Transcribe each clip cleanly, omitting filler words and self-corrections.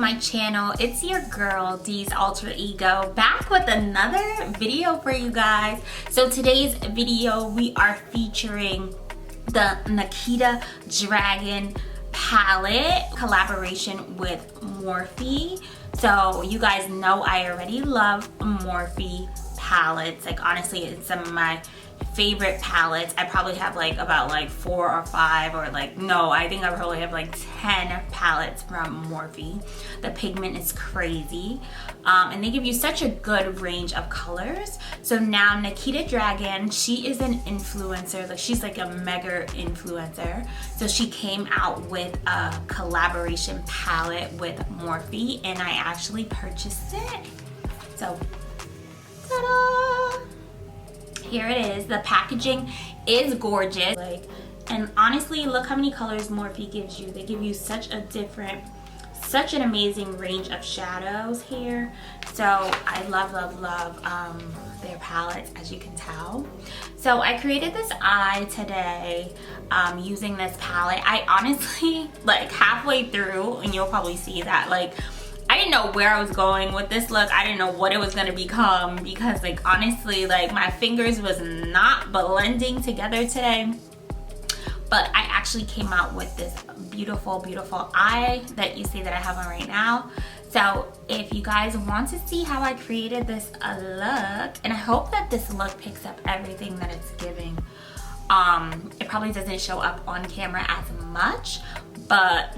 my channel. It's your girl D's alter ego, back with another video for you guys. So today's video we are featuring the Nikita Dragon palette collaboration with Morphe. So you guys know I already love Morphe palettes. Like honestly, it's some of my favorite palettes. I probably have like about like 4 or 5, or like no, I think I probably have like 10 palettes from Morphe. The pigment is crazy, and they give you such a good range of colors. So now Nikita Dragon, she is an influencer. Like she's like a mega influencer. So she came out with a collaboration palette with Morphe, and I actually purchased it. So ta-da! Here it is. The packaging is gorgeous. And honestly, look how many colors Morphe gives you. They give you such an amazing range of shadows here. So I love their palettes, as you can tell. So I created this eye today using this palette. I honestly, like halfway through, and you'll probably see that, like I didn't know where I was going with this look. I didn't know what it was gonna become, because like honestly, like my fingers was not blending together today. But I actually came out with this beautiful, beautiful eye that you see that I have on right now. So if you guys want to see how I created this look, and I hope that this look picks up everything that it's giving. It probably doesn't show up on camera as much, but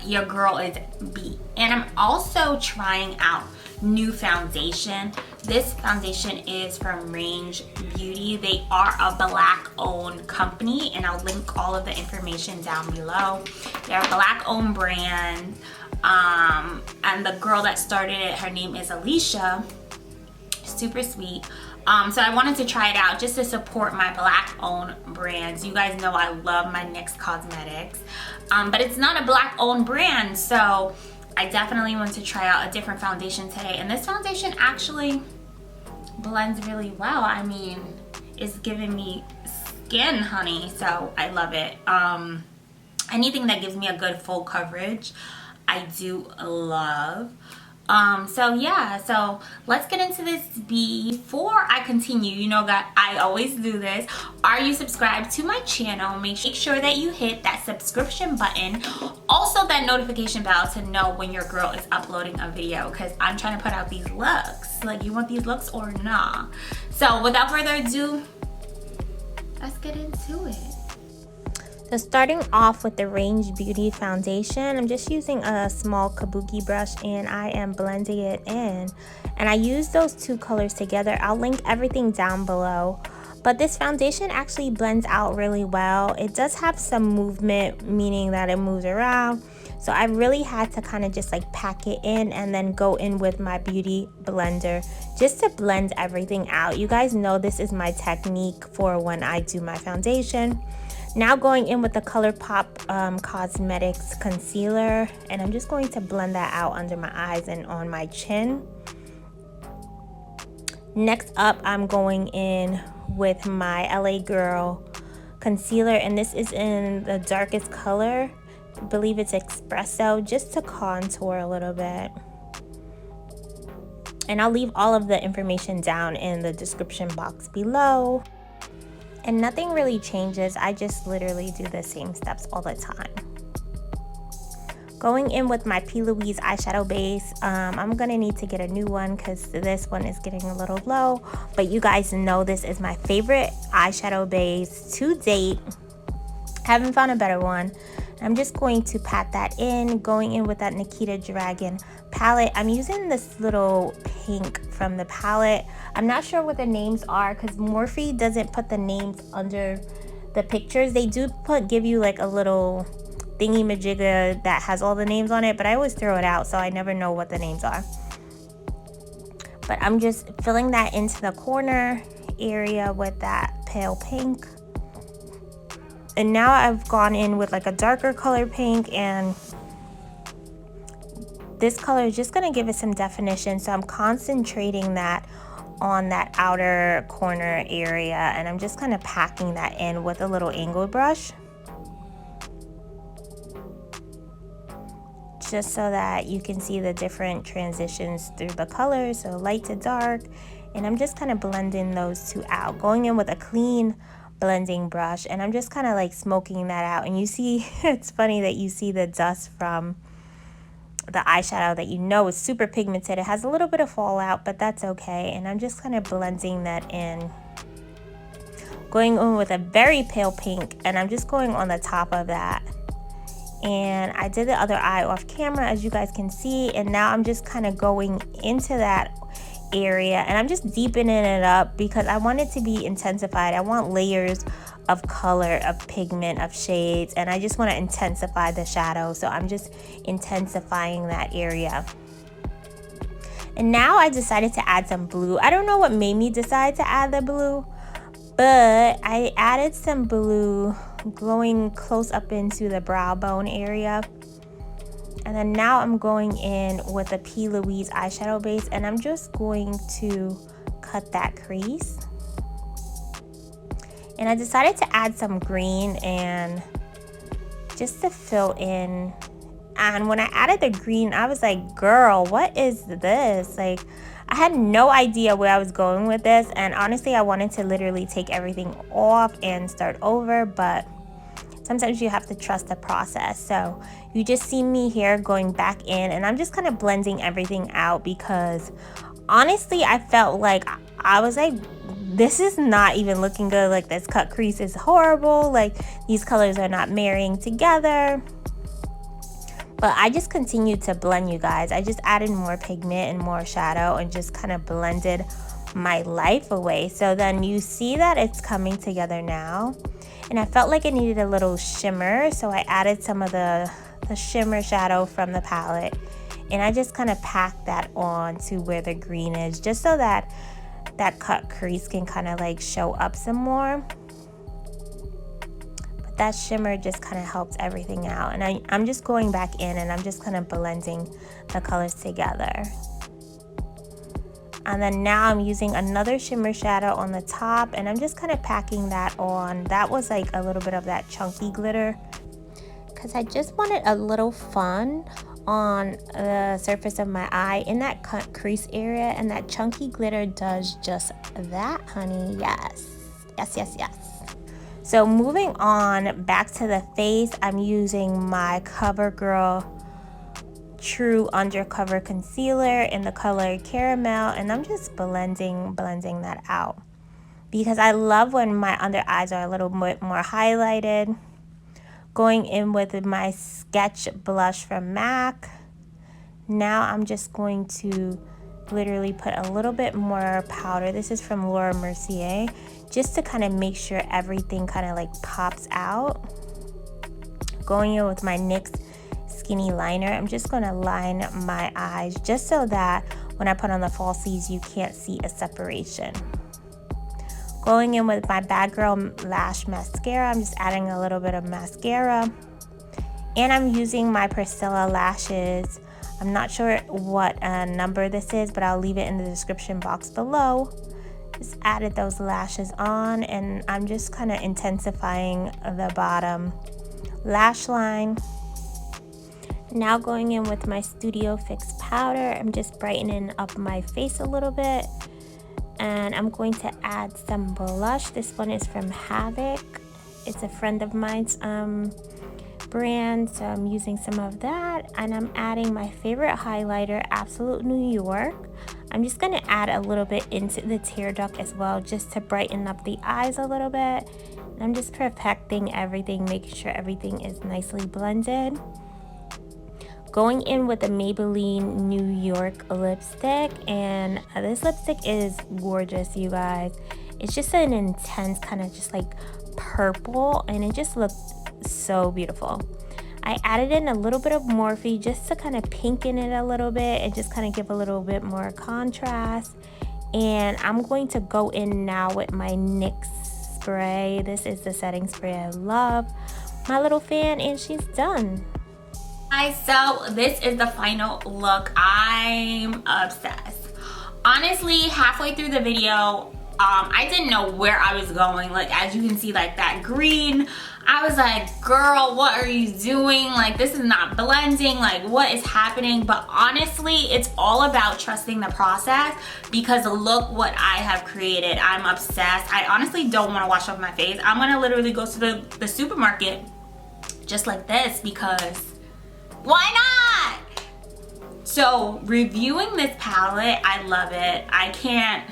your girl is beat. And I'm also trying out new foundation. This foundation is from Range Beauty. They are a Black owned company, and I'll link all of the information down below. They're a Black owned brand, and the girl that started it, her name is Alicia. Super sweet. So I wanted to try it out just to support my Black owned brands. You guys know I love my NYX Cosmetics, but it's not a Black owned brand, so I definitely want to try out a different foundation today. And this foundation actually blends really well. I mean, it's giving me skin, honey, so I love it. Anything that gives me a good full coverage, I do love. So yeah, so let's get into this. Before I continue, you know that I always do this. Are you subscribed to my channel? Make sure that you hit that subscription button. Also that notification bell to know when your girl is uploading a video, because I'm trying to put out these looks. Like, you want these looks or nah? So without further ado, let's get into it. So starting off with the Range Beauty foundation, I'm just using a small kabuki brush and I am blending it in. And I use those two colors together. I'll link everything down below. But this foundation actually blends out really well. It does have some movement, meaning that it moves around. So I really had to kind of just like pack it in and then go in with my beauty blender just to blend everything out. You guys know this is my technique for when I do my foundation. Now going in with the ColourPop Cosmetics concealer, and I'm just going to blend that out under my eyes and on my chin. Next up, I'm going in with my LA Girl concealer, and this is in the darkest color. I believe it's Espresso, just to contour a little bit. And I'll leave all of the information down in the description box below. And nothing really changes. I just literally do the same steps all the time. Going in with my P. Louise eyeshadow base. I'm gonna need to get a new one because this one is getting a little low. But you guys know this is my favorite eyeshadow base to date. Haven't found a better one. I'm just going to pat that in, going in with that Nikita Dragon palette. I'm using this little pink from the palette. I'm not sure what the names are because Morphe doesn't put the names under the pictures. They do give you like a little thingy majigga that has all the names on it, but I always throw it out, so I never know what the names are. But I'm just filling that into the corner area with that pale pink. And now I've gone in with like a darker color pink, and this color is just gonna give it some definition. So I'm concentrating that on that outer corner area, and I'm just kind of packing that in with a little angled brush. just so that you can see the different transitions through the colors, so light to dark. And I'm just kind of blending those two out, going in with a clean blending brush, and I'm just kind of like smoking that out. And you see, it's funny that you see the dust from the eyeshadow that you know is super pigmented. It has a little bit of fallout, but that's okay. And I'm just kind of blending that in, going in with a very pale pink, and I'm just going on the top of that. And I did the other eye off camera, as you guys can see, and now I'm just kind of going into that area, and I'm just deepening it up because I want it to be intensified. I want layers of color, of pigment, of shades, and I just want to intensify the shadow, so I'm just intensifying that area. And now I decided to add some blue. I don't know what made me decide to add the blue, but I added some blue going close up into the brow bone area. And then now I'm going in with a P. Louise eyeshadow base, and I'm just going to cut that crease. And I decided to add some green and just to fill in. And when I added the green, I was like, girl, what is this? Like, I had no idea where I was going with this. And honestly, I wanted to literally take everything off and start over, but sometimes you have to trust the process. So you just see me here going back in, and I'm just kind of blending everything out because honestly, I felt like I was like, this is not even looking good. Like, this cut crease is horrible. Like, these colors are not marrying together. But I just continued to blend, you guys. I just added more pigment and more shadow and just kind of blended my life away. So then you see that it's coming together now. And I felt like it needed a little shimmer, so I added some of the shimmer shadow from the palette. And I just kind of packed that on to where the green is, just so that that cut crease can kind of like show up some more. But that shimmer just kind of helped everything out. And I'm just going back in, and I'm just kind of blending the colors together. And then now I'm using another shimmer shadow on the top, and I'm just kind of packing that on. That was like a little bit of that chunky glitter because I just wanted a little fun on the surface of my eye in that cut crease area, and that chunky glitter does just that, honey. Yes, yes, yes, yes. So moving on back to the face, I'm using my CoverGirl True Undercover Concealer in the color Caramel, and I'm just blending that out because I love when my under eyes are a little bit more highlighted. Going in with my Sketch blush from MAC. Now I'm just going to literally put a little bit more powder. This is from Laura Mercier, just to kind of make sure everything kind of like pops out. Going in with my NYX Skinny Liner, I'm just going to line my eyes just so that when I put on the falsies, you can't see a separation. Going in with my Bad Girl Lash Mascara, I'm just adding a little bit of mascara. And I'm using my Priscilla lashes. I'm not sure what number this is, but I'll leave it in the description box below. Just added those lashes on, and I'm just kind of intensifying the bottom lash line. Now going in with my Studio Fix powder, I'm just brightening up my face a little bit. And I'm going to add some blush. This one is from Havoc. It's a friend of mine's brand, so I'm using some of that. And I'm adding my favorite highlighter, Absolute New York. I'm just going to add a little bit into the tear duct as well, just to brighten up the eyes a little bit. And I'm just perfecting everything, making sure everything is nicely blended. Going in with the Maybelline New York lipstick, and this lipstick is gorgeous, you guys. It's just an intense kind of just like purple, and it just looks so beautiful. I added in a little bit of Morphe just to kind of pinken it a little bit and just kind of give a little bit more contrast. And I'm going to go in now with my NYX spray. This is the setting spray I love. My little fan, and she's done. Guys, so this is the final look. I'm obsessed. Honestly, halfway through the video, I didn't know where I was going. Like, as you can see, like that green, I was like, girl, what are you doing? Like, this is not blending. Like, what is happening? But honestly, it's all about trusting the process, because look what I have created. I'm obsessed. I honestly don't want to wash off my face. I'm gonna literally go to the supermarket just like this, because why not? So reviewing this palette, I love it. I can't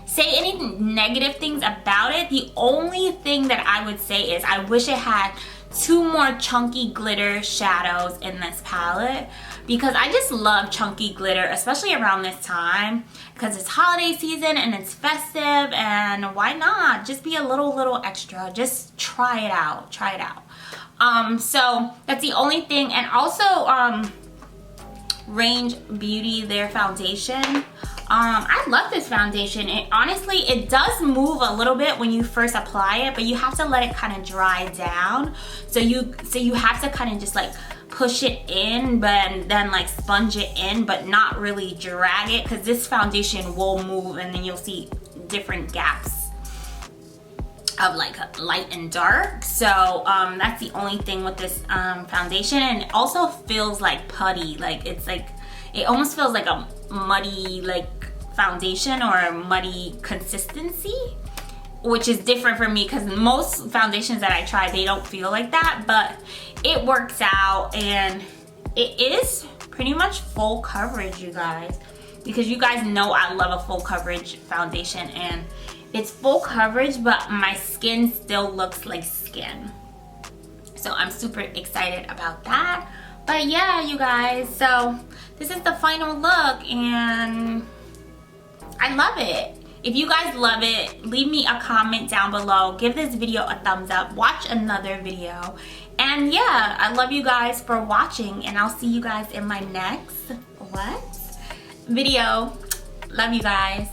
say any negative things about it. The only thing that I would say is I wish it had 2 more chunky glitter shadows in this palette, because I just love chunky glitter, especially around this time, because it's holiday season and it's festive, and why not just be a little extra? Just try it out, so that's the only thing. And also Range Beauty, their foundation, I love this foundation. Honestly, it does move a little bit when you first apply it, but you have to let it kind of dry down. So you have to kind of just like push it in, but then like sponge it in, but not really drag it, because this foundation will move, and then you'll see different gaps of like light and dark. So that's the only thing with this foundation. And it also feels like putty. Like, it's like, it almost feels like a muddy like foundation, or a muddy consistency, which is different for me, because most foundations that I try, they don't feel like that, but it works out. And it is pretty much full coverage, you guys, because you guys know I love a full coverage foundation, and it's full coverage, but my skin still looks like skin. So I'm super excited about that. But yeah, you guys, so this is the final look, and I love it. If you guys love it, leave me a comment down below. Give this video a thumbs up. Watch another video. And yeah, I love you guys for watching, and I'll see you guys in my next video. Love you guys.